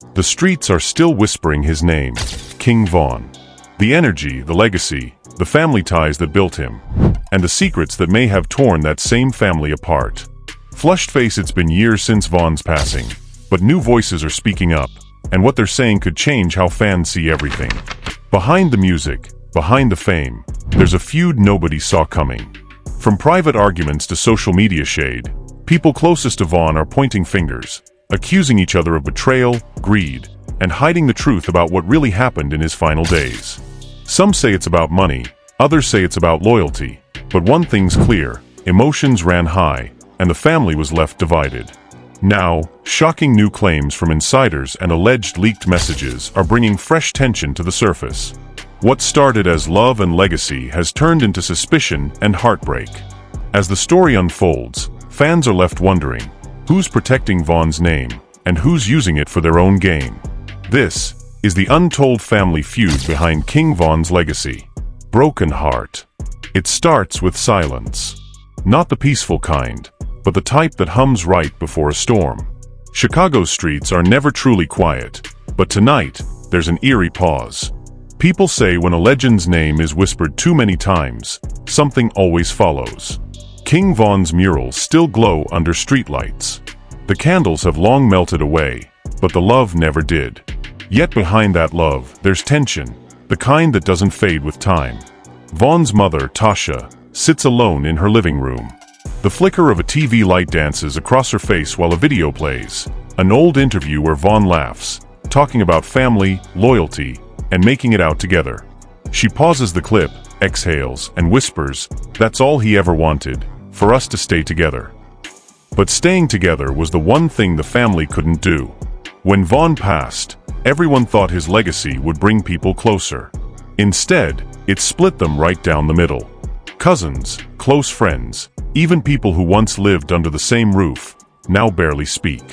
The streets are still whispering his name, King Von. The energy, the legacy, the family ties that built him, and the secrets that may have torn that same family apart. Flushed face, it's been years since Von's passing, but new voices are speaking up, and what they're saying could change how fans see everything. Behind the music, behind the fame, there's a feud nobody saw coming. From private arguments to social media shade, people closest to Von are pointing fingers, accusing each other of betrayal, greed, and hiding the truth about what really happened in his final days. Some say it's about money, others say it's about loyalty, but one thing's clear: emotions ran high, and the family was left divided. Now, shocking new claims from insiders and alleged leaked messages are bringing fresh tension to the surface. What started as love and legacy has turned into suspicion and heartbreak. As the story unfolds, fans are left wondering, who's protecting Von's name, and who's using it for their own gain? This is the untold family feud behind King Von's legacy. Broken Heart. It starts with silence. Not the peaceful kind, but the type that hums right before a storm. Chicago's streets are never truly quiet, but tonight, there's an eerie pause. People say when a legend's name is whispered too many times, something always follows. King Von's murals still glow under streetlights. The candles have long melted away, but the love never did. Yet behind that love, there's tension, the kind that doesn't fade with time. Von's mother, Tasha, sits alone in her living room. The flicker of a TV light dances across her face while a video plays, an old interview where Von laughs, talking about family, loyalty, and making it out together. She pauses the clip, exhales, and whispers, "That's all he ever wanted, for us to stay together." But staying together was the one thing the family couldn't do. When Von passed, everyone thought his legacy would bring people closer. Instead, it split them right down the middle. Cousins, close friends, even people who once lived under the same roof, now barely speak.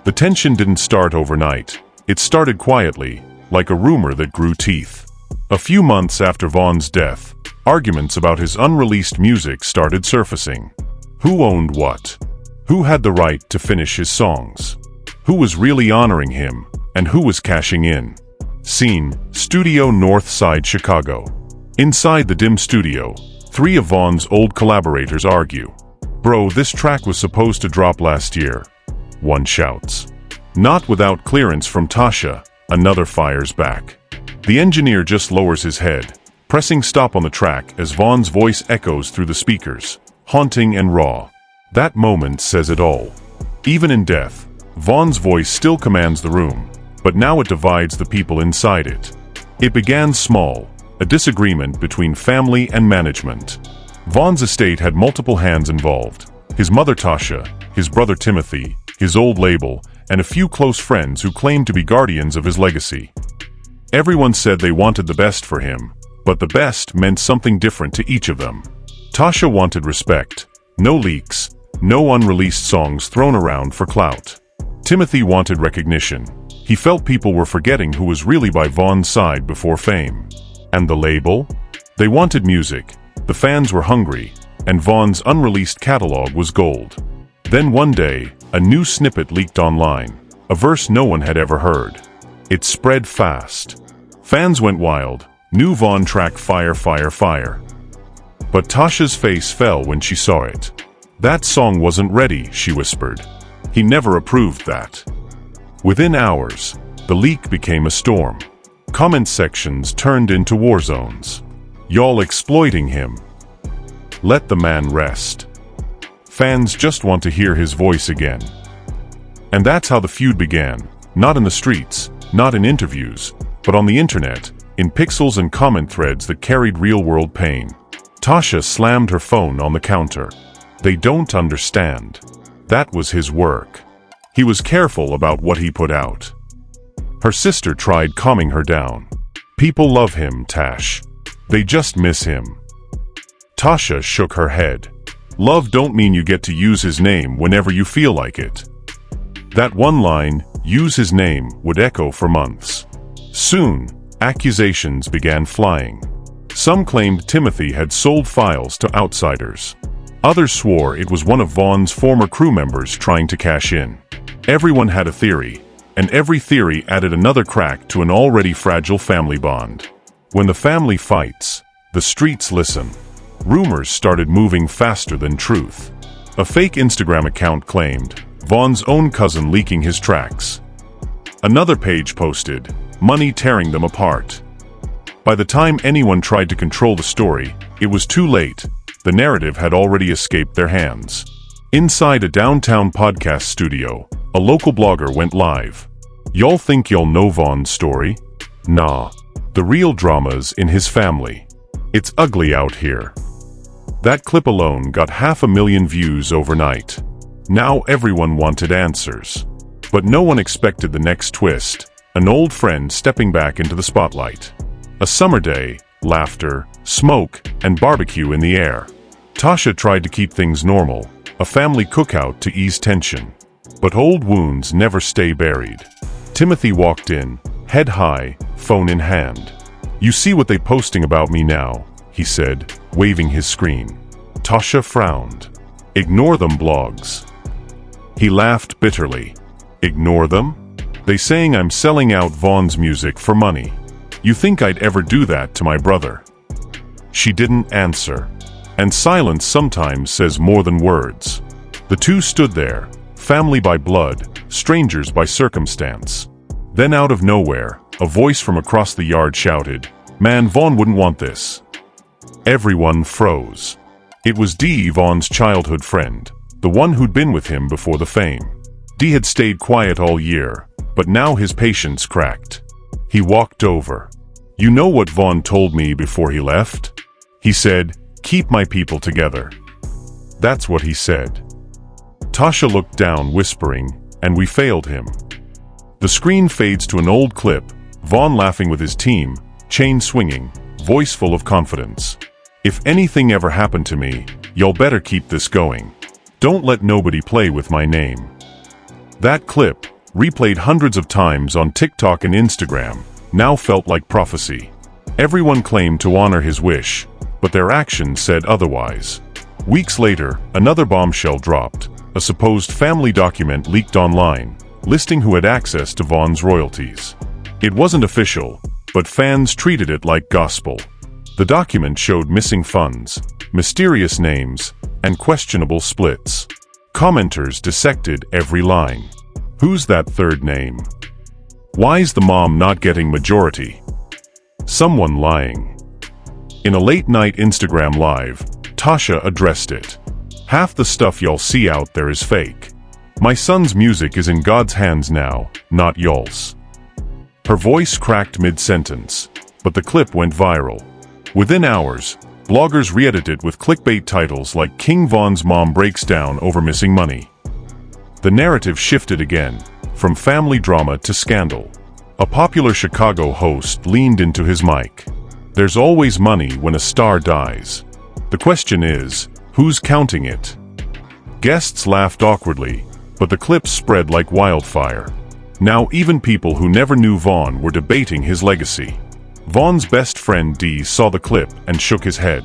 The tension didn't start overnight. It started quietly, like a rumor that grew teeth. A few months after Von's death, arguments about his unreleased music started surfacing. Who owned what? Who had the right to finish his songs? Who was really honoring him, and who was cashing in? Scene: Studio North Side, Chicago. Inside the dim studio, three of Von's old collaborators argue. "Bro, this track was supposed to drop last year," one shouts. "Not without clearance from Tasha," another fires back. The engineer just lowers his head, pressing stop on the track as Von's voice echoes through the speakers, haunting and raw. That moment says it all. Even in death, Von's voice still commands the room, but now it divides the people inside it. It began small, a disagreement between family and management. Von's estate had multiple hands involved: his mother Tasha, his brother Timothy, his old label, and a few close friends who claimed to be guardians of his legacy. Everyone said they wanted the best for him, but the best meant something different to each of them. Tasha wanted respect, no leaks, no unreleased songs thrown around for clout. Timothy wanted recognition. He felt people were forgetting who was really by Von's side before fame. And the label? They wanted music, the fans were hungry, and Von's unreleased catalog was gold. Then one day, a new snippet leaked online, a verse no one had ever heard. It spread fast. Fans went wild, new Von track Fire, Fire, Fire. But Tasha's face fell when she saw it. "That song wasn't ready," she whispered. "He never approved that." Within hours, the leak became a storm. Comment sections turned into war zones. "Y'all exploiting him. Let the man rest. Fans just want to hear his voice again." And that's how the feud began, not in the streets, not in interviews, but on the internet, in pixels and comment threads that carried real-world pain. Tasha slammed her phone on the counter. "They don't understand. That was his work. He was careful about what he put out." Her sister tried calming her down. "People love him, Tash. They just miss him." Tasha shook her head. "Love don't mean you get to use his name whenever you feel like it." That one line, "use his name," would echo for months. Soon, accusations began flying. Some claimed Timothy had sold files to outsiders. Others swore it was one of Von's former crew members trying to cash in. Everyone had a theory. and every theory added another crack to an already fragile family bond. When the family fights, the streets listen. Rumors started moving faster than truth. A fake Instagram account claimed Vaughn's own cousin leaking his tracks. Another page posted, money tearing them apart. By the time anyone tried to control the story, it was too late. The narrative had already escaped their hands. Inside a downtown podcast studio, a local blogger went live. Y'all think y'all know Vaughn's story? Nah. The real drama's in his family. It's ugly out here. That clip alone got 500,000 views overnight. Now everyone wanted answers. But no one expected the next twist, an old friend stepping back into the spotlight. A summer day, laughter, smoke, and barbecue in the air. Tasha tried to keep things normal, a family cookout to ease tension. But old wounds never stay buried. Timothy walked in, head high, phone in hand. "You see what they posting about me now," he said, waving his screen. Tasha frowned. "Ignore them blogs." He laughed bitterly. "Ignore them? They saying I'm selling out Vaughn's music for money. You think I'd ever do that to my brother?" She didn't answer. And silence sometimes says more than words. The two stood there, family by blood, strangers by circumstance. Then out of nowhere, a voice from across the yard shouted, "Man, Vaughn wouldn't want this." Everyone froze. It was Dee, Vaughn's childhood friend, the one who'd been with him before the fame. Dee had stayed quiet all year, but now his patience cracked. He walked over. "You know what Vaughn told me before he left?" He said, "Keep my people together." That's what he said. Tasha looked down, whispering, "And we failed him." The screen fades to an old clip, Vaughn laughing with his team, chain swinging, voice full of confidence. "If anything ever happened to me, y'all better keep this going. Don't let nobody play with my name." That clip, replayed hundreds of times on TikTok and Instagram, now felt like prophecy. Everyone claimed to honor his wish, but their actions said otherwise. Weeks later, another bombshell dropped. A supposed family document leaked online, listing who had access to Vaughn's royalties. It wasn't official, but fans treated it like gospel. The document showed missing funds, mysterious names, and questionable splits. Commenters dissected every line. Who's that third name? Why's the mom not getting majority? Someone lying. In a late-night Instagram live, Tasha addressed it. "Half the stuff y'all see out there is fake. My son's music is in God's hands now, not y'all's." Her voice cracked mid-sentence, but the clip went viral. Within hours, bloggers re-edited with clickbait titles like "King Vaughn's Mom Breaks Down Over Missing Money." The narrative shifted again, from family drama to scandal. A popular Chicago host leaned into his mic. "There's always money when a star dies. The question is, who's counting it?" Guests laughed awkwardly, but the clip spread like wildfire. Now even people who never knew Vaughn were debating his legacy. Vaughn's best friend Dee saw the clip and shook his head.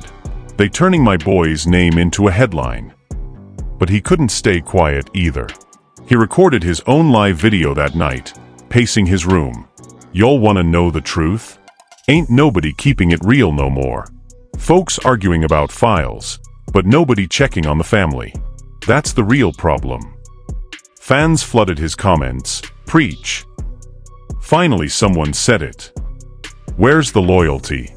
"They turning my boy's name into a headline." But he couldn't stay quiet either. He recorded his own live video that night, pacing his room. "Y'all wanna know the truth? Ain't nobody keeping it real no more. Folks arguing about files, but nobody checking on the family. That's the real problem." Fans flooded his comments. "Preach." Finally someone said it. "Where's the loyalty?"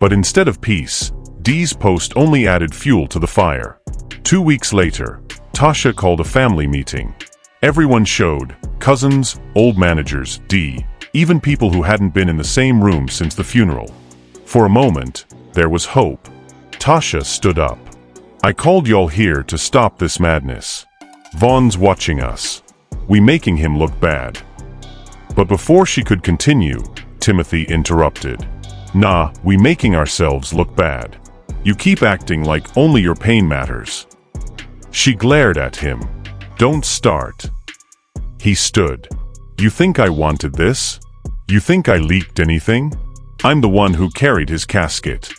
But instead of peace, Dee's post only added fuel to the fire. 2 weeks later, Tasha called a family meeting. Everyone showed, cousins, old managers, Dee, even people who hadn't been in the same room since the funeral. For a moment, there was hope. Tasha stood up. "I called y'all here to stop this madness. Vaughn's watching us. We making him look bad." But before she could continue, Timothy interrupted. "Nah, we making ourselves look bad. You keep acting like only your pain matters." She glared at him. "Don't start." He stood. "You think I wanted this? You think I leaked anything? I'm the one who carried his casket."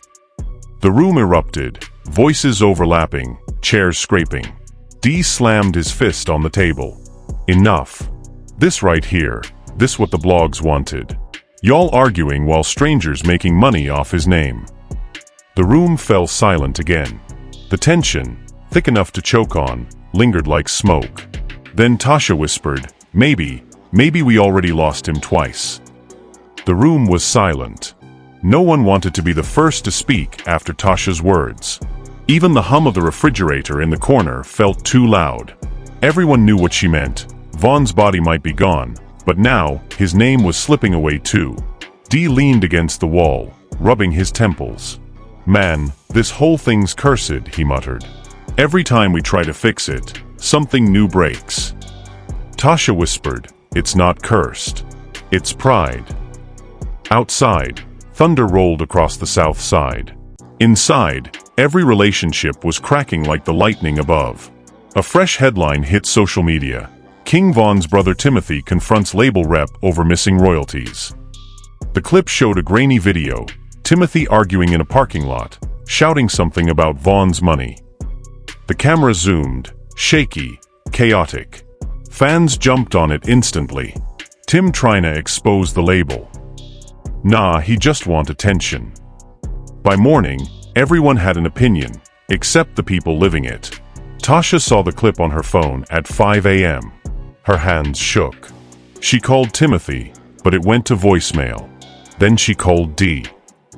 The room erupted, voices overlapping, chairs scraping. Dee slammed his fist on the table. "Enough. This right here, this what the blogs wanted. Y'all arguing while strangers making money off his name. The room fell silent again. The tension, thick enough to choke on, lingered like smoke. Then Tasha whispered, maybe we already lost him twice. The room was silent. No one wanted to be the first to speak after Tasha's words. Even the hum of the refrigerator in the corner felt too loud. Everyone knew what she meant. Vaughn's body might be gone, but now his name was slipping away too. Dee leaned against the wall, rubbing his temples. Man, this whole thing's cursed, he muttered. Every time we try to fix it, something new breaks. Tasha whispered, it's not cursed. It's pride. Outside, thunder rolled across the south side. Inside, every relationship was cracking like the lightning above. A fresh headline hit social media. King Von's brother Timothy confronts label rep over missing royalties. The clip showed a grainy video, Timothy arguing in a parking lot, shouting something about Von's money. The camera zoomed, shaky, chaotic. Fans jumped on it instantly. Tim trying to expose the label. Nah, he just want attention. By morning, everyone had an opinion, except the people living it. Tasha saw the clip on her phone at 5 a.m. Her hands shook. She called Timothy, but it went to voicemail. Then she called Dee.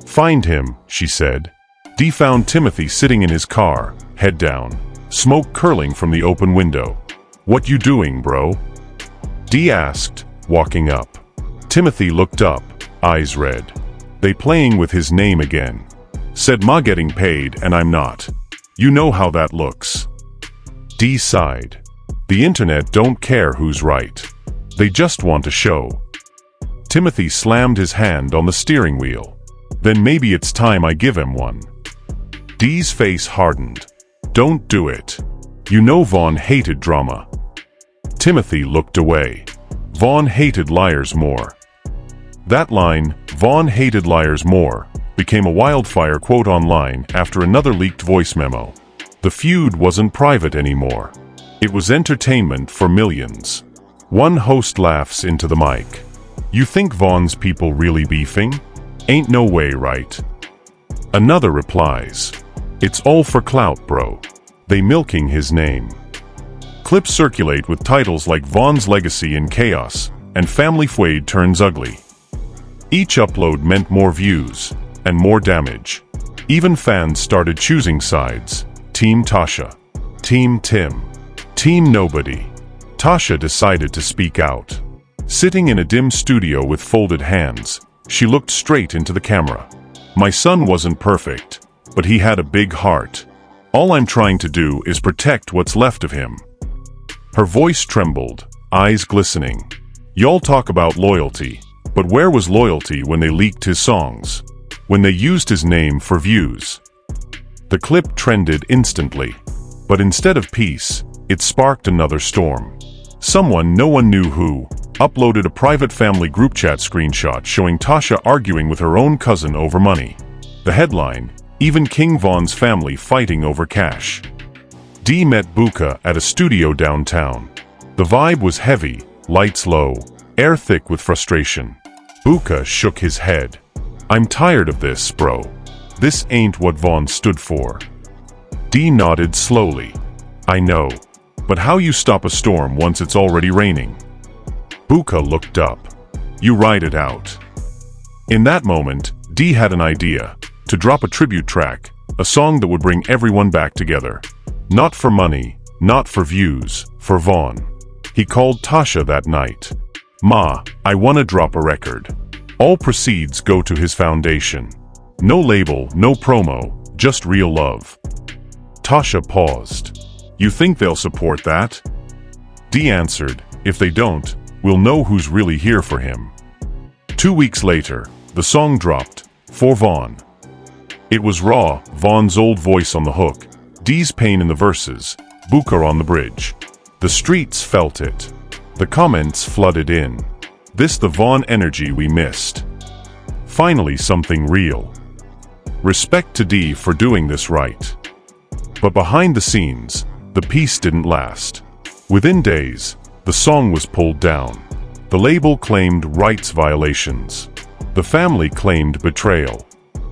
Find him, she said. Dee found Timothy sitting in his car, head down, smoke curling from the open window. What you doing, bro? Dee asked, walking up. Timothy looked up, eyes red. They playing with his name again. Said ma getting paid and I'm not. You know how that looks. Dee sighed. The internet don't care who's right. They just want a show. Timothy slammed his hand on the steering wheel. Then maybe it's time I give him one. Dee's face hardened. Don't do it. You know Vaughn hated drama. Timothy looked away. Vaughn hated liars more. That line, Vaughn hated liars more, became a wildfire quote online after another leaked voice memo. The feud wasn't private anymore. It was entertainment for millions. One host laughs into the mic. You think Vaughn's people really beefing? Ain't no way, right? Another replies. It's all for clout, bro. They milking his name. Clips circulate with titles like Vaughn's legacy in chaos and Family Feud turns ugly. Each upload meant more views and more damage. Even fans started choosing sides. Team Tasha. Team Tim. Team Nobody. Tasha decided to speak out. Sitting in a dim studio with folded hands, she looked straight into the camera. My son wasn't perfect, but he had a big heart. All I'm trying to do is protect what's left of him. Her voice trembled, eyes glistening. Y'all talk about loyalty, but where was loyalty when they leaked his songs? When they used his name for views? The clip trended instantly, but instead of peace, it sparked another storm. Someone, no one knew who, uploaded a private family group chat screenshot showing Tasha arguing with her own cousin over money. The headline, even King Von's family fighting over cash. Dee met Buka at a studio downtown. The vibe was heavy, lights low, air thick with frustration. Buka shook his head. I'm tired of this, bro. This ain't what Vaughn stood for. Dee nodded slowly. I know. But how you stop a storm once it's already raining? Buka looked up. You ride it out. In that moment, Dee had an idea. To drop a tribute track, a song that would bring everyone back together. Not for money, not for views, for Vaughn. He called Tasha that night. Ma, I wanna drop a record. All proceeds go to his foundation. No label, no promo, just real love. Tasha paused. You think they'll support that? Dee answered, if they don't, we'll know who's really here for him. 2 weeks later, the song dropped, For Vaughn. It was raw, Vaughn's old voice on the hook, Dee's pain in the verses, Buka on the bridge. The streets felt it. The comments flooded in. This the Vaughn energy we missed. Finally something real. Respect to Dee for doing this right. But behind the scenes, the peace didn't last. Within days, the song was pulled down. The label claimed rights violations. The family claimed betrayal.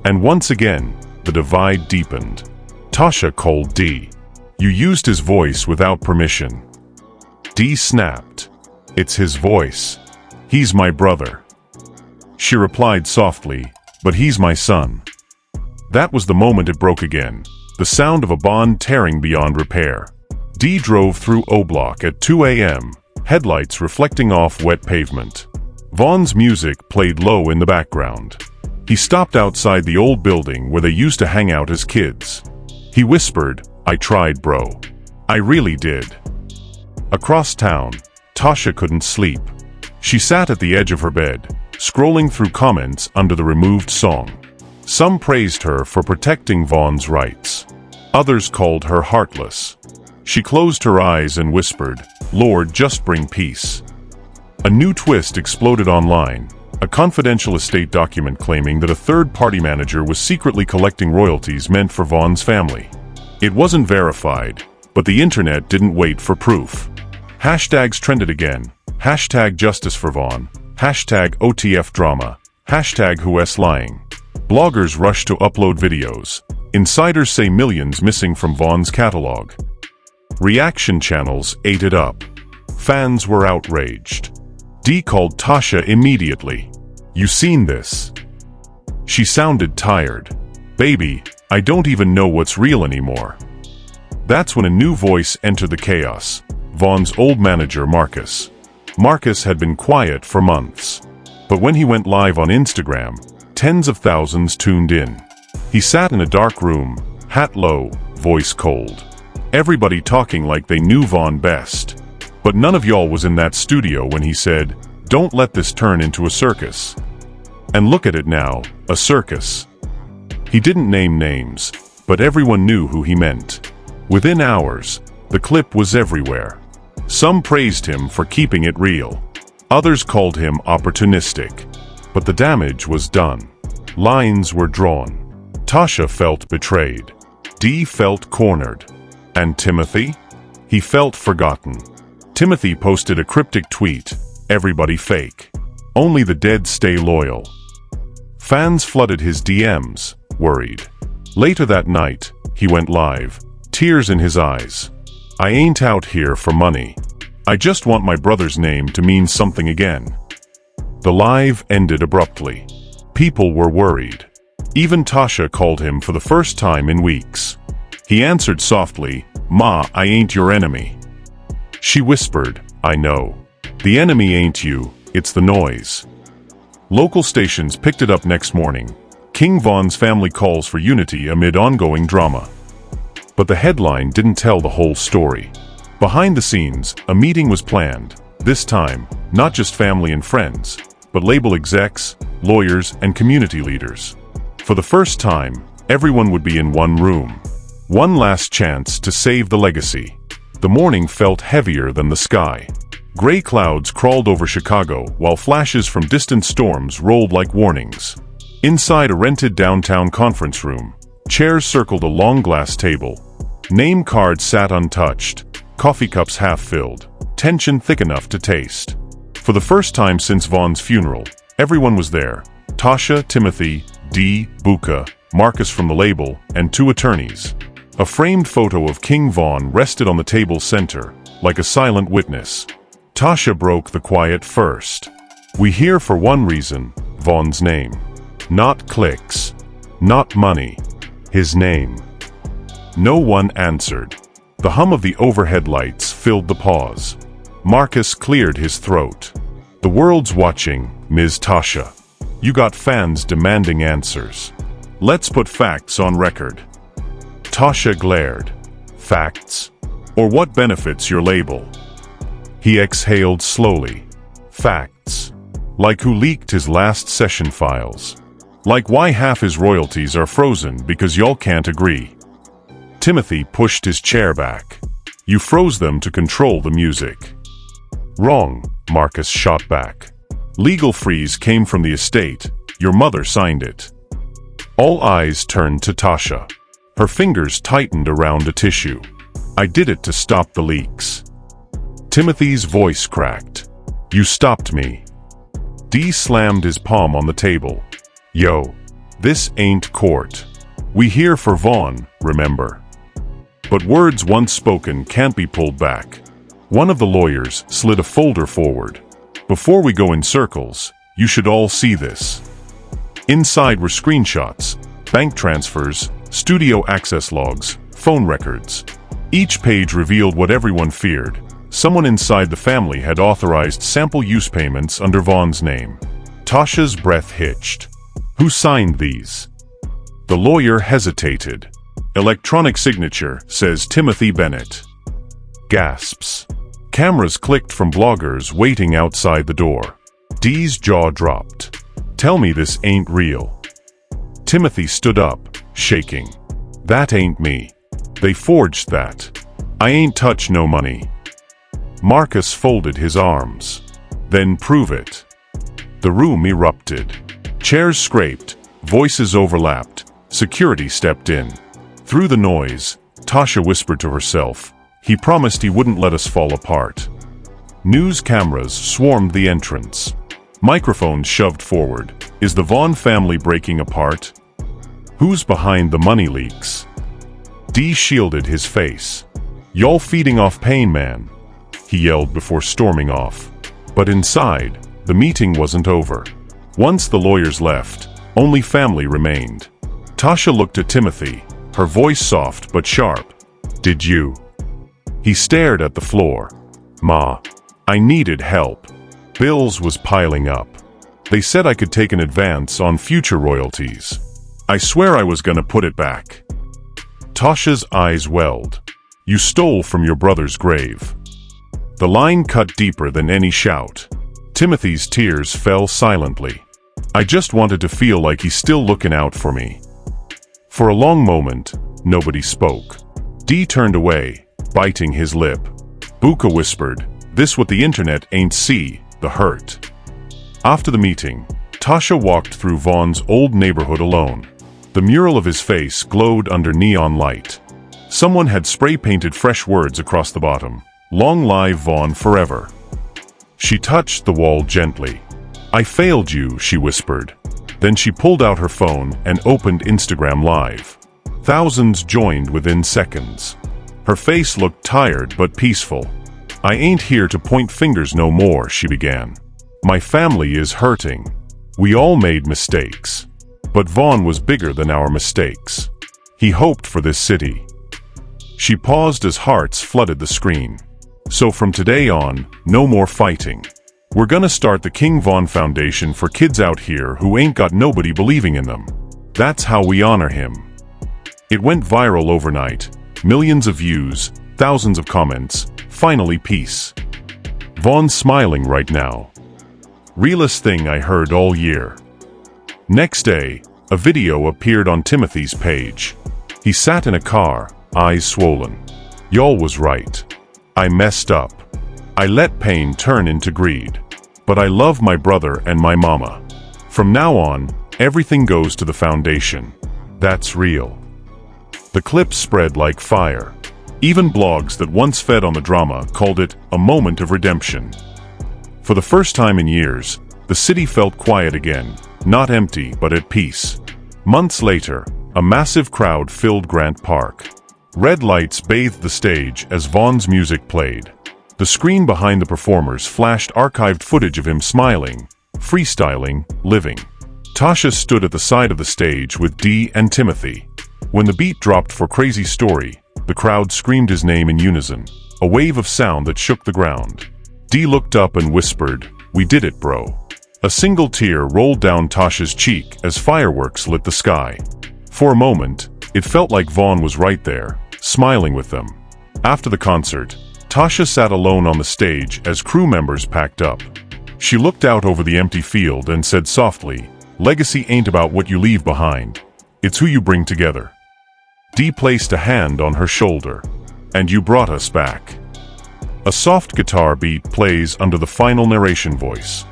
And once again, the divide deepened. Tasha called D. "You used his voice without permission." D snapped. "It's his voice. He's my brother." She replied softly, "But he's my son." That was the moment it broke again, the sound of a bond tearing beyond repair. D drove through O Block at 2 a.m., headlights reflecting off wet pavement. Vaughn's music played low in the background. He stopped outside the old building where they used to hang out as kids. He whispered, "I tried, bro. I really did." Across town, Tasha couldn't sleep. She sat at the edge of her bed, scrolling through comments under the removed song. Some praised her for protecting Vaughn's rights. Others called her heartless. She closed her eyes and whispered, "Lord, just bring peace." A new twist exploded online, a confidential estate document claiming that a third-party manager was secretly collecting royalties meant for Vaughn's family. It wasn't verified, but the internet didn't wait for proof. Hashtags trended again. Hashtag justice for Vaughn. Hashtag OTF drama. Hashtag who's lying. Bloggers rushed to upload videos. Insiders say millions missing from Vaughn's catalog. Reaction channels ate it up. Fans were outraged. D called Tasha immediately. "You seen this?" She sounded tired. "Baby, I don't even know what's real anymore." That's when a new voice entered the chaos. Vaughn's old manager, Marcus. Marcus had been quiet for months. But when he went live on Instagram, tens of thousands tuned in. He sat in a dark room, hat low, voice cold. Everybody talking like they knew Vaughn best. But none of y'all was in that studio when he said, "Don't let this turn into a circus." And look at it now, a circus. He didn't name names, but everyone knew who he meant. Within hours, the clip was everywhere. Some praised him for keeping it real. Others called him opportunistic. But the damage was done. Lines were drawn. Tasha felt betrayed. D felt cornered. And Timothy? He felt forgotten. Timothy posted a cryptic tweet, "Everybody fake. Only the dead stay loyal." Fans flooded his DMs, worried. Later that night, he went live, tears in his eyes. "I ain't out here for money. I just want my brother's name to mean something again." The live ended abruptly. People were worried. Even Tasha called him for the first time in weeks. He answered softly, "Ma, I ain't your enemy." She whispered, "I know. The enemy ain't you, it's the noise." Local stations picked it up next morning. King Vaughn's family calls for unity amid ongoing drama. But the headline didn't tell the whole story. Behind the scenes, a meeting was planned. This time, not just family and friends, but label execs, lawyers, and community leaders. For the first time, everyone would be in one room. One last chance to save the legacy. The morning felt heavier than the sky. Gray clouds crawled over Chicago while flashes from distant storms rolled like warnings. Inside a rented downtown conference room, chairs circled a long glass table. Name cards sat untouched, coffee cups half-filled, tension thick enough to taste. For the first time since Vaughn's funeral, everyone was there. Tasha, Timothy, D, Buka, Marcus from the label, and two attorneys. A framed photo of King Vaughn rested on the table's center, like a silent witness. Tasha broke the quiet first. "We here for one reason, Vaughn's name. Not clicks. Not money. His name." No one answered. The hum of the overhead lights filled the pause. Marcus cleared his throat. "The world's watching, Ms. Tasha. You got fans demanding answers. Let's put facts on record." Tasha glared. "Facts? Or what benefits your label?" He exhaled slowly. "Facts. Like who leaked his last session files. Like why half his royalties are frozen because y'all can't agree." Timothy pushed his chair back. "You froze them to control the music." "Wrong," Marcus shot back. "Legal freeze came from the estate. Your mother signed it." All eyes turned to Tasha. Her fingers tightened around a tissue. "I did it to stop the leaks." Timothy's voice cracked. You stopped me. Dee slammed his palm on the table. Yo, this ain't court. We here for Vaughn, remember? But words once spoken can't be pulled back. One of the lawyers slid a folder forward. Before we go in circles, you should all see this. Inside were screenshots, bank transfers, studio access logs, phone records. Each page revealed what everyone feared. Someone inside the family had authorized sample use payments under Vaughn's name. Tasha's breath hitched. Who signed these? The lawyer hesitated. Electronic signature, says Timothy Bennett. Gasps. Cameras clicked from bloggers waiting outside the door. Dee's jaw dropped. Tell me this ain't real. Timothy stood up, shaking. That ain't me. They forged that. I ain't touch no money. Marcus folded his arms. Then prove it. The room erupted. Chairs scraped, voices overlapped, security stepped in. Through the noise, Tasha whispered to herself, he promised he wouldn't let us fall apart. News cameras swarmed the entrance. Microphones shoved forward. Is the Vaughn family breaking apart? Who's behind the money leaks? Dee shielded his face. Y'all feeding off pain, man, he yelled before storming off. But inside, the meeting wasn't over. Once the lawyers left, only family remained. Tasha looked at Timothy, her voice soft but sharp. Did you? He stared at the floor. Ma, I needed help. Bills was piling up. They said I could take an advance on future royalties. I swear I was gonna put it back. Tasha's eyes welled. You stole from your brother's grave. The line cut deeper than any shout. Timothy's tears fell silently. I just wanted to feel like he's still looking out for me. For a long moment, nobody spoke. Dee turned away, biting his lip. Buka whispered, this what the internet ain't see, the hurt. After the meeting, Tasha walked through Vaughn's old neighborhood alone. The mural of his face glowed under neon light. Someone had spray-painted fresh words across the bottom. Long live Vaughn forever. She touched the wall gently. I failed you, she whispered. Then she pulled out her phone and opened Instagram Live. Thousands joined within seconds. Her face looked tired but peaceful. I ain't here to point fingers no more, she began. My family is hurting. We all made mistakes. But Vaughn was bigger than our mistakes. He hoped for this city. She paused as hearts flooded the screen. So from today on, no more fighting. We're gonna start the King Vaughn Foundation for kids out here who ain't got nobody believing in them. That's how we honor him. It went viral overnight. Millions of views, thousands of comments, finally peace. Vaughn's smiling right now. Realest thing I heard all year. Next day, a video appeared on Timothy's page. He sat in a car, eyes swollen. Y'all was right. I messed up. I let pain turn into greed. But I love my brother and my mama. From now on, everything goes to the foundation. That's real. The clip spread like fire. Even blogs that once fed on the drama called it a moment of redemption. For the first time in years, the city felt quiet again, not empty but at peace. Months later, a massive crowd filled Grant Park. Red lights bathed the stage as Vaughn's music played. The screen behind the performers flashed archived footage of him smiling, freestyling, living. Tasha stood at the side of the stage with Dee and Timothy. When the beat dropped for Crazy Story, the crowd screamed his name in unison, a wave of sound that shook the ground. Dee looked up and whispered, "We did it, bro." A single tear rolled down Tasha's cheek as fireworks lit the sky. For a moment, it felt like Vaughn was right there, smiling with them. After the concert, Tasha sat alone on the stage as crew members packed up. She looked out over the empty field and said softly, "Legacy ain't about what you leave behind. It's who you bring together." Dee placed a hand on her shoulder. "And you brought us back." A soft guitar beat plays under the final narration voice.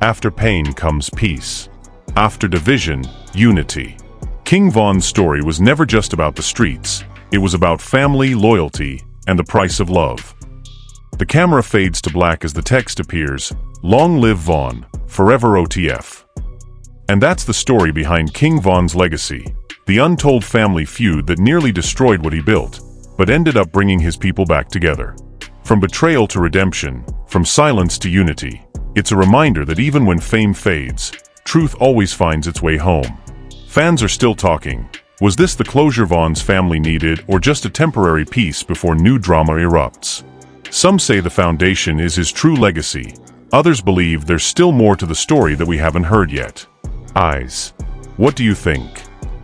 After pain comes peace. After division, unity. King Vaughn's story was never just about the streets. It was about family, loyalty, and the price of love. The camera fades to black as the text appears, Long live Vaughn, forever OTF. And that's the story behind King Vaughn's legacy, the untold family feud that nearly destroyed what he built, but ended up bringing his people back together. From betrayal to redemption, from silence to unity, it's a reminder that even when fame fades, truth always finds its way home. Fans are still talking. Was this the closure Vaughn's family needed, or just a temporary peace before new drama erupts? Some say the foundation is his true legacy. Others believe there's still more to the story that we haven't heard yet. Eyes. What do you think?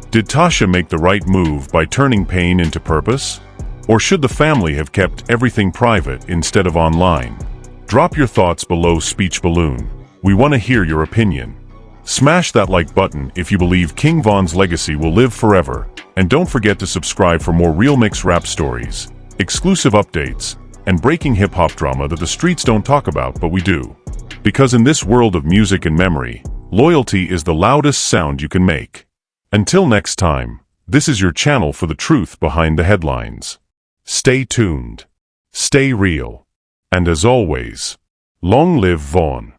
Did Tasha make the right move by turning pain into purpose? Or should the family have kept everything private instead of online? Drop your thoughts below, Speech Balloon. We want to hear your opinion. Smash that like button if you believe King Vaughn's legacy will live forever, and don't forget to subscribe for more real mix rap stories, exclusive updates, and breaking hip-hop drama that the streets don't talk about, but we do. Because in this world of music and memory, loyalty is the loudest sound you can make. Until next time, this is your channel for the truth behind the headlines. Stay tuned. Stay real. And as always, long live Vaughn.